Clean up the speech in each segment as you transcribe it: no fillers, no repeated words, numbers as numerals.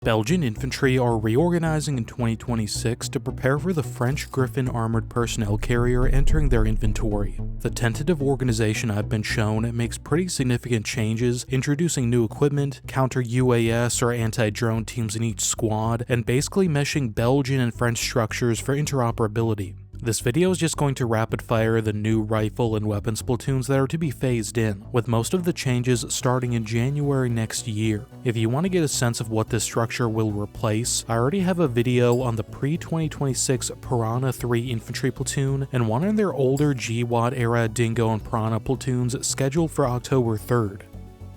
Belgian infantry are reorganizing in 2026 to prepare for the French Griffin armored personnel carrier entering their inventory. The tentative organization I've been shown makes pretty significant changes, introducing new equipment, counter-UAS or anti-drone teams in each squad, and basically meshing Belgian and French structures for interoperability. This video is just going to rapid fire the new rifle and weapons platoons that are to be phased in, with most of the changes starting in January next year. If you want to get a sense of what this structure will replace, I already have a video on the pre-2026 Piranha 3 infantry platoon and one in their older GWAT era Dingo and Piranha platoons scheduled for October 3rd.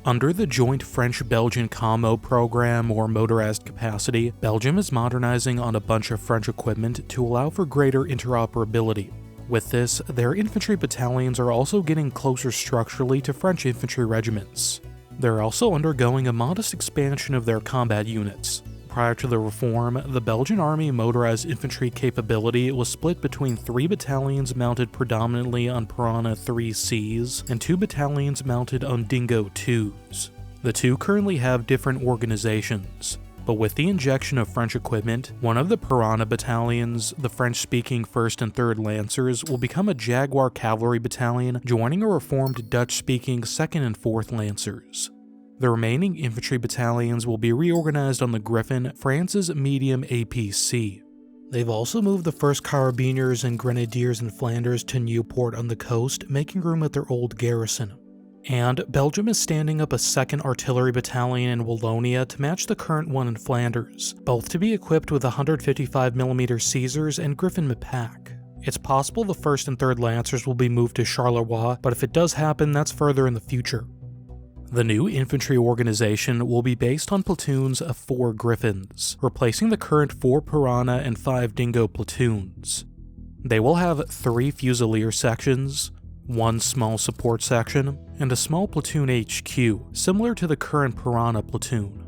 Under the joint French-Belgian Commo program or motorized capacity, Belgium is modernizing on a bunch of French equipment to allow for greater interoperability. With this, their infantry battalions are also getting closer structurally to French infantry regiments. They're also undergoing a modest expansion of their combat units. Prior to the reform, the Belgian Army motorized infantry capability was split between 3 battalions mounted predominantly on Piranha 3Cs and 2 battalions mounted on Dingo 2s. The two currently have different organizations, but with the injection of French equipment, one of the Piranha battalions, the French-speaking 1st and 3rd Lancers, will become a Jaguar cavalry battalion, joining a reformed Dutch-speaking 2nd and 4th Lancers. The remaining infantry battalions will be reorganized on the Griffin, France's medium APC. They've also moved the 1st Carabiniers and Grenadiers in Flanders to Newport on the coast, making room at their old garrison. And Belgium is standing up a 2nd Artillery Battalion in Wallonia to match the current one in Flanders, both to be equipped with 155mm Caesars and Griffin MPAC. It's possible the 1st and 3rd Lancers will be moved to Charleroi, but if it does happen, that's further in the future. The new infantry organization will be based on platoons of 4 Griffins, replacing the current 4 Piranha and 5 Dingo platoons. They will have 3 fusilier sections, 1 small support section, and a small platoon HQ, similar to the current Piranha platoon.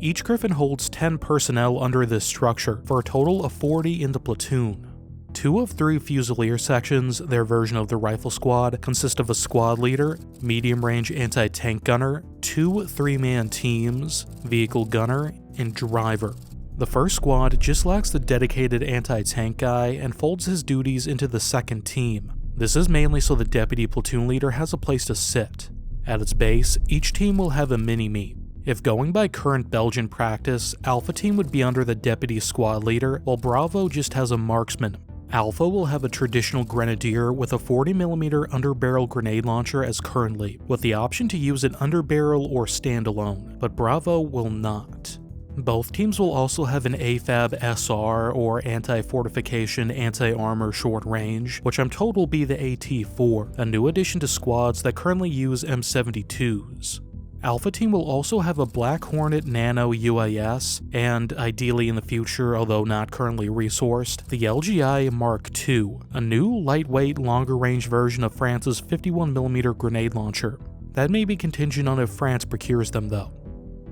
Each Griffin holds 10 personnel under this structure, for a total of 40 in the platoon. 2 of 3 Fusilier sections, their version of the rifle squad, consist of a squad leader, medium-range anti-tank gunner, 2 3-man teams, vehicle gunner, and driver. The first squad just lacks the dedicated anti-tank guy and folds his duties into the second team. This is mainly so the deputy platoon leader has a place to sit. At its base, each team will have a mini-me. If going by current Belgian practice, Alpha team would be under the deputy squad leader, while Bravo just has a marksman. Alpha will have a traditional grenadier with a 40mm underbarrel grenade launcher as currently, with the option to use it underbarrel or standalone, but Bravo will not. Both teams will also have an AFAB SR or anti-fortification, anti-armor short range, which I'm told will be the AT-4, a new addition to squads that currently use M72s. Alpha Team will also have a Black Hornet Nano UAS, and ideally in the future, although not currently resourced, the LGI Mark II, a new lightweight longer-range version of France's 51mm grenade launcher. That may be contingent on if France procures them though.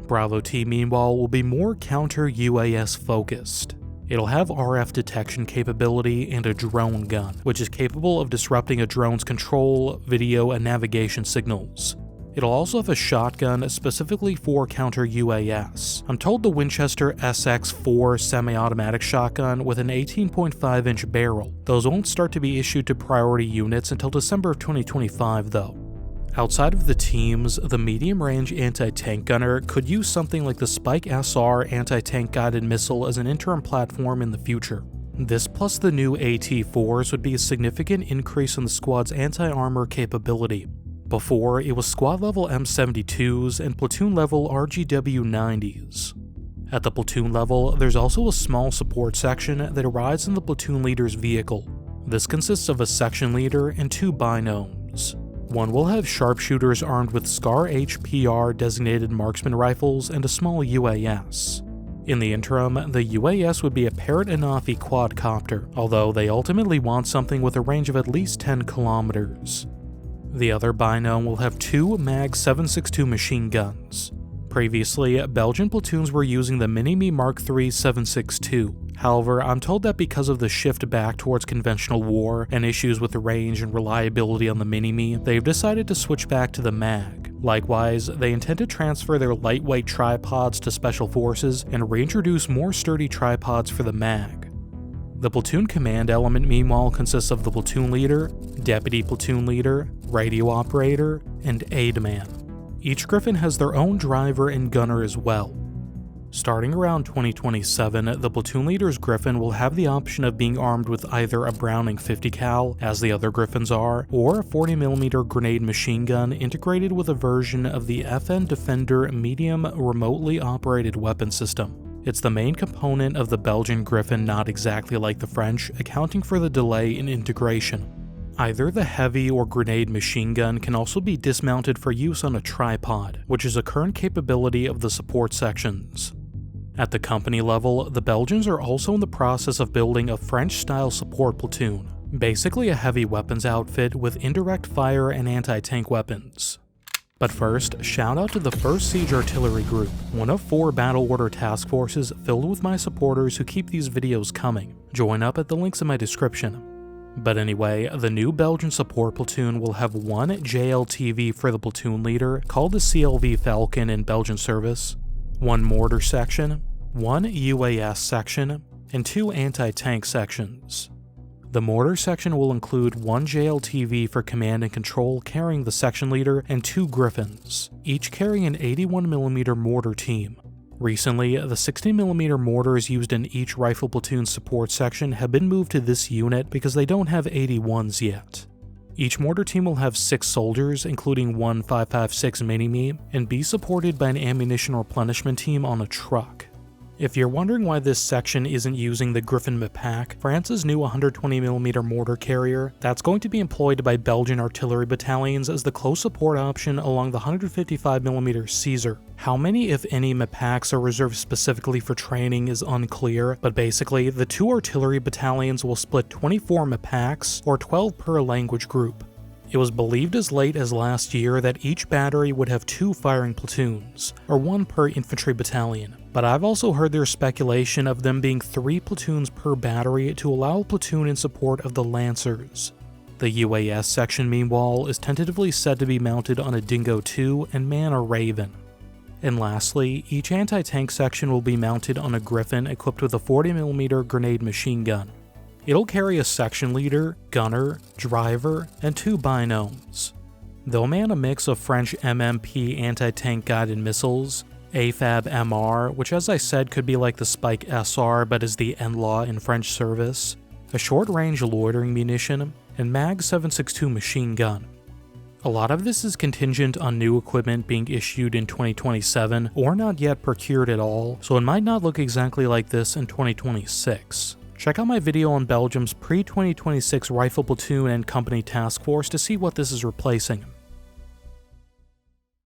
Bravo Team meanwhile will be more counter-UAS focused. It'll have RF detection capability and a drone gun, which is capable of disrupting a drone's control, video, and navigation signals. It'll also have a shotgun specifically for counter-UAS. I'm told the Winchester SX4 semi-automatic shotgun with an 18.5-inch barrel. Those won't start to be issued to priority units until December of 2025 though. Outside of the teams, the medium-range anti-tank gunner could use something like the Spike SR anti-tank guided missile as an interim platform in the future. This plus the new AT-4s would be a significant increase in the squad's anti-armor capability. Before, it was squad-level M72s and platoon-level RGW-90s. At the platoon level, there's also a small support section that rides in the platoon leader's vehicle. This consists of a section leader and 2 binomes. One will have sharpshooters armed with SCAR HPR designated marksman rifles and a small UAS. In the interim, the UAS would be a Parrot Anafi quadcopter, although they ultimately want something with a range of at least 10 kilometers. The other binome will have 2 MAG 7.62 machine guns. Previously, Belgian platoons were using the Mini-Me Mark III 7.62. However, I'm told that because of the shift back towards conventional war and issues with the range and reliability on the Mini-Me, they've decided to switch back to the MAG. Likewise, they intend to transfer their lightweight tripods to Special Forces and reintroduce more sturdy tripods for the MAG. The platoon command element meanwhile consists of the platoon leader, deputy platoon leader, radio operator, and aide man. Each Griffin has their own driver and gunner as well. Starting around 2027, the platoon leader's Griffin will have the option of being armed with either a Browning 50 cal, as the other Griffins are, or a 40mm grenade machine gun integrated with a version of the FN Defender medium remotely operated weapon system. It's the main component of the Belgian Griffin, not exactly like the French, accounting for the delay in integration. Either the heavy or grenade machine gun can also be dismounted for use on a tripod, which is a current capability of the support sections. At the company level, the Belgians are also in the process of building a French-style support platoon, basically a heavy weapons outfit with indirect fire and anti-tank weapons. But first, shout out to the 1st Siege Artillery Group, one of 4 battle order task forces filled with my supporters who keep these videos coming. Join up at the links in my description. But anyway, the new Belgian support platoon will have one JLTV for the platoon leader, called the CLV Falcon in Belgian service, one mortar section, one UAS section, and 2 anti-tank sections. The mortar section will include one JLTV for command and control carrying the section leader and 2 Griffins, each carrying an 81mm mortar team. Recently, the 60mm mortars used in each rifle platoon support section have been moved to this unit because they don't have 81s yet. Each mortar team will have 6 soldiers, including one 5.56 Mini-Me, and be supported by an ammunition replenishment team on a truck. If you're wondering why this section isn't using the Griffin MPAC, France's new 120mm mortar carrier, that's going to be employed by Belgian artillery battalions as the close support option along the 155mm Caesar. How many, if any, MPACs are reserved specifically for training is unclear, but basically, the 2 artillery battalions will split 24 MPACs, or 12 per language group. It was believed as late as last year that each battery would have 2 firing platoons, or 1 per infantry battalion, but I've also heard there's speculation of them being 3 platoons per battery to allow a platoon in support of the Lancers. The UAS section, meanwhile, is tentatively said to be mounted on a Dingo 2 and man a Raven. And lastly, each anti-tank section will be mounted on a Griffin equipped with a 40mm grenade machine gun. It'll carry a section leader, gunner, driver, and 2 binomes. They'll man a mix of French MMP anti-tank guided missiles, AFAB MR, which as I said could be like the Spike SR but is the NLAW in French service, a short-range loitering munition, and MAG 7.62 machine gun. A lot of this is contingent on new equipment being issued in 2027 or not yet procured at all, so it might not look exactly like this in 2026. Check out my video on Belgium's pre-2026 rifle platoon and company task force to see what this is replacing.